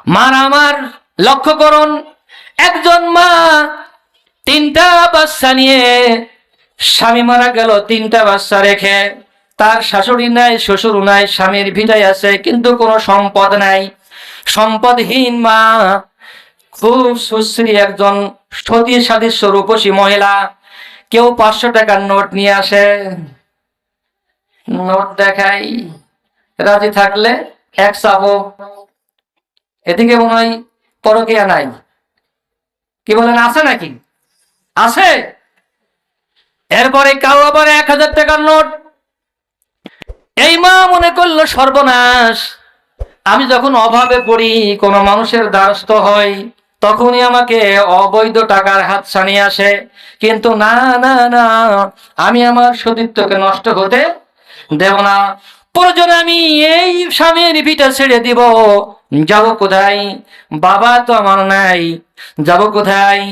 মার আমার লক্ষ্য করুন, একজন মা তিনটা বাচ্চা নিয়ে, স্বামী মারা গেল তিনটা বাচ্চা রেখে, তার শাশুড়ি নাই, শ্বশুর নাই, স্বামীর ভিটায় আছে কিন্তু কোনো সম্পদ নাই, সম্পদহীন মা, খুব সুশ্রী একজন সতী সাদৃশ্য রূপসী মহিলা। কেউ 500 টাকার নোট নিয়ে আসে, নোট দেখাই, রাজি থাকলে এক চাবো। এদিকে মনে হয় পরকিয়া নাই, কি বলেন, আছে নাকি? আছে। এরপরে কাউ আবার 1000 টাকার নোট। এই মা মনে করলো সর্বনাশ, আমি যখন অভাবে পড়ি, কোনো মানুষের দ্বারস্থ হই, তখনই আমাকে অবৈধ টাকার হাত ছানিয়ে আসে। কিন্তু না না না, আমি আমার সতীত্বকে নষ্ট হতে দেব না। প্রয়োজনে আমি এই স্বামীর ভিটা ছেড়ে দিব। যাব কোথায়? বাবা তো আমার নাই, যাব কোথায়?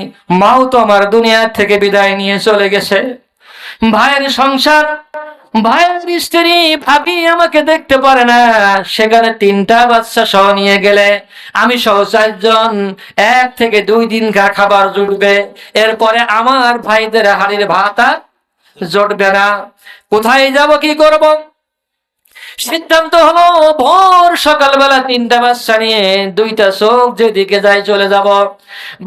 মাও তো আমার দুনিয়া থেকে বিদায় নিয়ে চলে গেছে। ভাইয়ের সংসার, ভাইয়ের স্ত্রী ভাবি আমাকে দেখতে পারে না, সেখানে 3টা বাচ্চা সহ নিয়ে গেলে আমি সহ 4 জন, 1 থেকে 2 দিন খাবার জুটবে। এরপরে আমার ভাইদের হাড়ির ভাত আর জুটবে না। কোথায় যাব, কি করব? সিদ্ধান্ত হলো ভোর সকালবেলা 3টা বাচ্চা নিয়ে, 2টা চোখ যেদিকে যায় চলে যাব।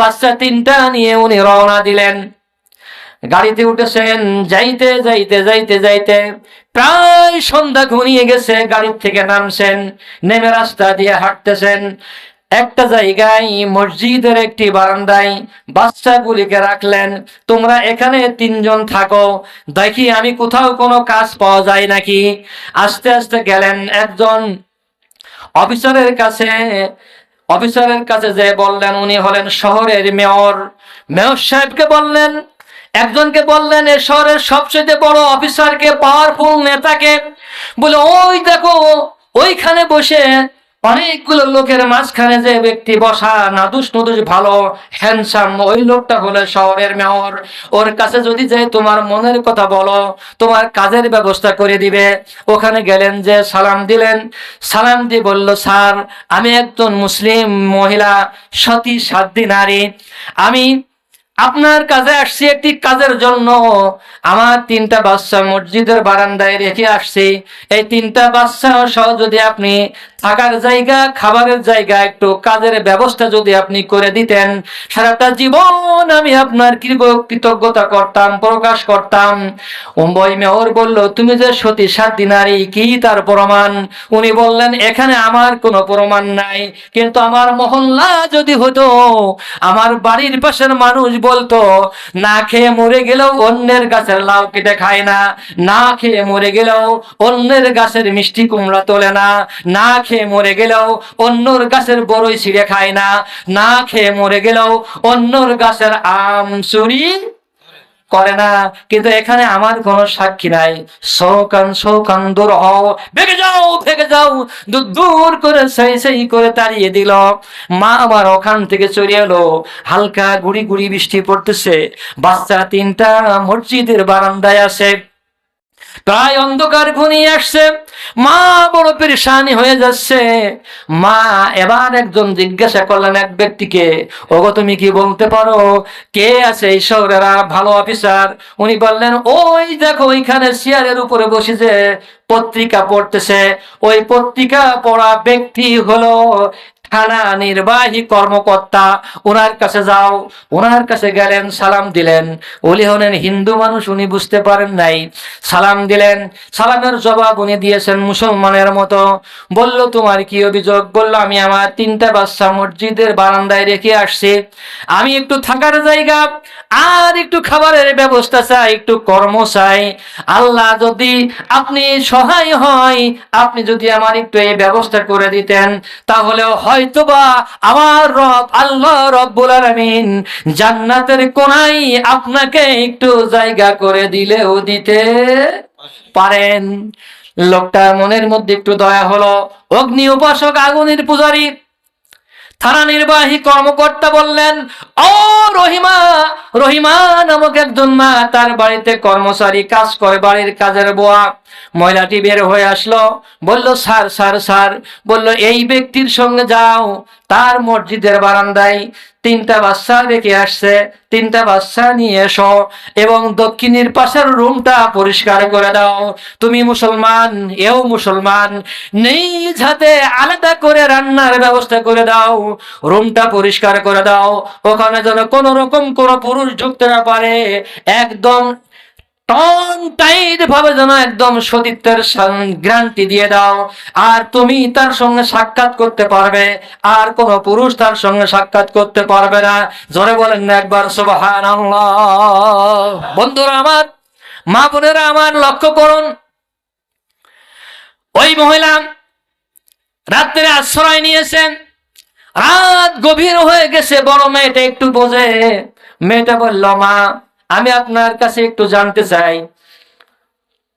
বাচ্চা 3টা নিয়ে উনি রওনা দিলেন। গাড়িতে উঠেছেন, যাইতে যাইতে যাইতে যাইতে প্রায় সন্ধ্যা ঘনিয়ে গেছে। গাড়ির থেকে নামছেন, নেমে রাস্তা দিয়ে হাঁটতেছেন। একটা জায়গায় মসজিদের একটি বারান্দায় বাচ্চাগুলিকে রাখলেন, তোমরা এখানে 3 জন থাকো, দেখি আমি কোথাও কোনো কাজ পাওয়া যায় নাকি। আস্তে আস্তে গেলেন একজন অফিসারের কাছে। অফিসারের কাছে যে বললেন, উনি হলেন শহরের মেয়র। মেয়র সাহেবকে বললেন, একজনকে বললেন এ শহরের সবচেয়ে বড় অফিসারকে, পাওয়ারফুল নেতাকে, বলে ওই দেখো ওইখানে বসে অনেকগুলো লোকের মাঝখানে যে ব্যক্তি বসা, নাদুস নুদুস ভালো হ্যান্ডসাম, ওই লোকটা হলো শহরের মেয়র। ওর কাছে যদি যে তোমার মনের কথা বলো, তোমার কাজের ব্যবস্থা করে দিবে। ওখানে গেলেন, যে সালাম দিলেন। সালাম দিয়ে বলল, স্যার আমি একজন মুসলিম মহিলা, সতী সাধ্বী নারী, আমি আপনার কাছে আসছি একটি কাজের জন্য। আমার 3টা বাচ্চা মসজিদের বারান্দায় রেখে আসছি। এই 3টা বাচ্চা সহ যদি আপনি থাকার জায়গা, খাবারের জায়গা, একটু কাজের ব্যবস্থা যদি আপনি করে দিতেন, সারাটা জীবন আমি আপনার কৃতজ্ঞতা করতাম, প্রকাশ করতাম। ওই মেয়র বলল, তুমি যে সতী সাধ্বী নারী, কি তার প্রমাণ? উনি বললেন, এখানে আমার কোনো প্রমাণ নাই, কিন্তু আমার মহল্লা যদি হতো, আমার বাড়ির পাশের মানুষ বলতো, না খেয়ে মরে গেলেও অন্যের গাছের লাউ কেটে খায় না, না খেয়ে মরে গেলেও অন্যের গাছের মিষ্টি কুমড়া তোলে না, না খেয়ে মরে গেলেও অন্যর গাছের বড়ই ছিঁড়ে খায় না, না খেয়ে মরে গেলেও অন্যর গাছের আম চুরি করে না। কিন্তু এখানে আমার কোনো সাক্ষী নাই। শোকান দূর হও, ভেগে যাও, ভেগে যাও। দূর করে সেই করে তাড়িয়ে দিল। মা আমার ওখান থেকে চলে এলো। হালকা গুড়ি গুড়ি বৃষ্টি পড়তেছে। বাচ্চা 3টা মসজিদের বারান্দায় আছে। প্রায় অন্ধকার ঘনিয়ে আসছে। মা বড় পেরেশানি হয়ে যাচ্ছে। মা এবার একজন জিজ্ঞাসা করলেন এক ব্যক্তিকে, ওগো তুমি কি বলতে পারো কে আছে এই শহরের ভালো অফিসার? উনি বললেন, ওই দেখো ওইখানে চেয়ারের উপরে বসে যে পত্রিকা পড়তেছে, ওই পত্রিকা পড়া ব্যক্তি হলো থানা নির্বাহী কর্মকর্তা, ওনার কাছে যাও। ওনার কাছে গেলেন, সালাম দিলেন। উনি হলেন হিন্দু মানুষ, উনি বুঝতে পারেন নাই। সালাম দিলেন, সালামের জবাব উনি দিয়েছেন মুসলমানের মতো। বলল, তোমার কি অভিযোগ? বলল, আমি আমার 3টা বাচ্চা মসজিদের বারান্দায় রেখে আসছি, আমি একটু থাকার জায়গা আর একটু খাবারের ব্যবস্থা চাই, একটু কর্ম চাই। আল্লাহ যদি আপনি সহায় হয়, আপনি যদি আমার একটু এই ব্যবস্থা করে দিতেন, তাহলে হয়তোবা আমার রব আল্লাহ রব্বুল আলামিন জান্নাতের কোনায় আপনাকে একটু জায়গা করে দিলেও দিতে পারেন। লোকটার মনের মধ্যে একটু দয়া হলো। অগ্নি উপাসক, আগুনের পূজারী, থানা নির্বাহী কর্মকর্তা বললেন, ও রহিমা, রহিমা নামক একজন মা, তার বাড়িতে কর্মচারী কাজ করে, বাড়ির কাজের বুয়া। মহিলাটি বের হয়ে আসলো, বলল স্যার স্যার স্যার, বলল এই ব্যক্তির সঙ্গে যাও, তার মসজিদের বারান্দায় 3টা বাচ্চা রেখে আসছে, 3টা বাচ্চা নিয়ে এসো এবং দক্ষিণের পাশের রুমটা পরিষ্কার করে দাও। তুমি মুসলমান, এও মুসলমান, নিজ হাতে আলাদা করে রান্নার ব্যবস্থা করে দাও, রুমটা পরিষ্কার করে দাও, ওখানে যেন কোনো রকম কোনো পুরুষ ঢুকতে না পারে, একদম টন টাইট ভাবে যেন একদম সতীত্বের গ্যারান্টি দিয়ে দাও। আর তুমি তার সঙ্গে সাক্ষাৎ করতে পারবে, আর কোন পুরুষ তার সঙ্গে সাক্ষাৎ করতে পারবে না। জোরে বলেন না একবার সুবহানাল্লাহ। বন্ধুরা আমার, মা বোনেরা আমার, লক্ষ্য করুন, ওই মহিলা রাত্রে আশ্রয় নিয়েছেন, রাত গভীর হয়ে গেছে, বড় মেয়েটা একটু বোঝে। মেয়েটা বলল, মা আমি আপনার কাছে একটু জানতে চাই,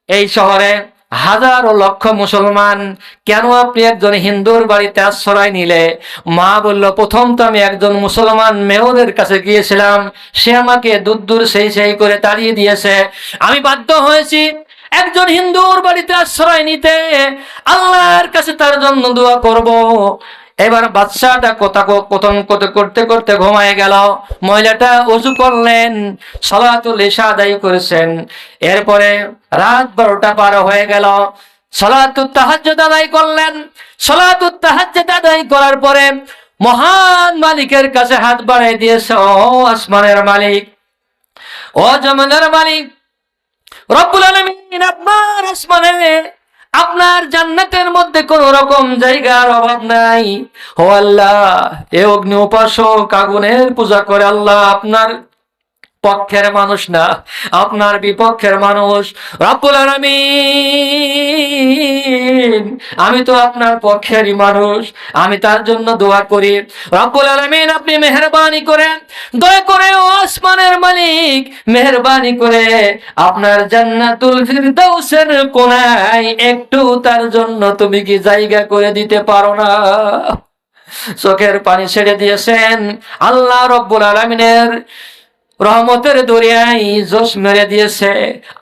এই শহরে হাজারো লক্ষ মুসলমান, কেন আপনি একজন হিন্দুর বাড়িতে আশ্রয় নিলে? মা বলল, প্রথম তো আমি একজন মুসলমান মেয়রের কাছে গিয়েছিলাম, সে আমাকে দূর সেই করে তাড়িয়ে দিয়েছে, আমি বাধ্য হয়েছি একজন হিন্দুর বাড়িতে আশ্রয় নিতে, আল্লাহর কাছে তার জন্য দোয়া করব। এবার বাচ্চাটা কথন করতে করতে ঘুমায় গেল। মহিলাটা ওযু করলেন, সালাতুল ইশা আদায় করেছেন, এরপরে রাত 12টা পার হয়ে গেল, সালাতুত তাহাজ্জুদ আদায় করলেন। সালাতুত তাহাজ্জুদ আদায় করার পরে মহান মালিকের কাছে হাত বাড়াই দিয়েছে, ও আসমানের মালিক, ও জমিনের মালিক, রব্বুল আলামিন, আপনার আসমানে, আপনার জান্নাতের মধ্যে কোন রকম জায়গার অভাব নাই। ও আল্লাহ, এ অগ্নি উপাসক আগুনের পূজা করে, আল্লাহ আপনার পক্ষের মানুষ না, আপনার বিপক্ষের মানুষ। রব্বুল আলামিন, আমি তো আপনার পক্ষেরই মানুষ, আমি তার জন্য দোয়া করি। রব্বুল আলামিন, আপনি মেহেরবানি করে, দয়া করে, ও আসমানের মালিক, মেহেরবানি করে আপনার জান্নাতুল ফিরদাউসের কোনায় একটু তার জন্য তুমি কি জায়গা করে দিতে পারো না? চোখের পানি ছেড়ে দিয়েছেন। আল্লাহ রব্বুল আলামিনের রহমতের দরিয়ায় জোশ মেরে দিয়েছে।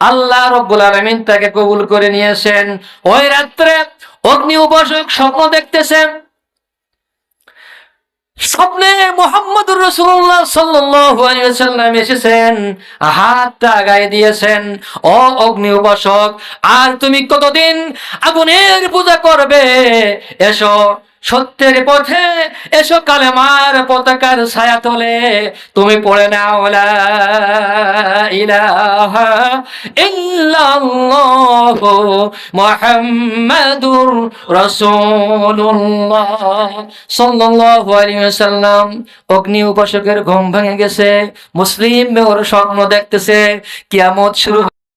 আল্লাহ রব্বুল আলামিন তাকে কবুল করে নিয়েছেন। ওই রাত্রে অগ্নি উপাসক স্বপ্ন দেখতেছেন, স্বপ্নে মুহাম্মদুর রাসূলুল্লাহ সাল্লাল্লাহু আলাইহি ওয়াসাল্লাম এসেছেন, হাতটা গায়ে দিয়েছেন, ও অগ্নি উপাসক, আর তুমি কতদিন আগুনের পূজা করবে? এসো সত্যের পথে, এসো কালেমার পতাকার ছায়া তলে তুমি পড়ে নাও লা ইলাহা ইল্লাল্লাহু মুহাম্মাদুর রাসূলুল্লাহ সাল্লাল্লাহু আলাইহি ওয়াসাল্লাম। অগ্নি উপাসকের ঘুম ভেঙে গেছে, মুসলিম মেয়র স্বপ্ন দেখতেছে, কিয়ামত শুরু।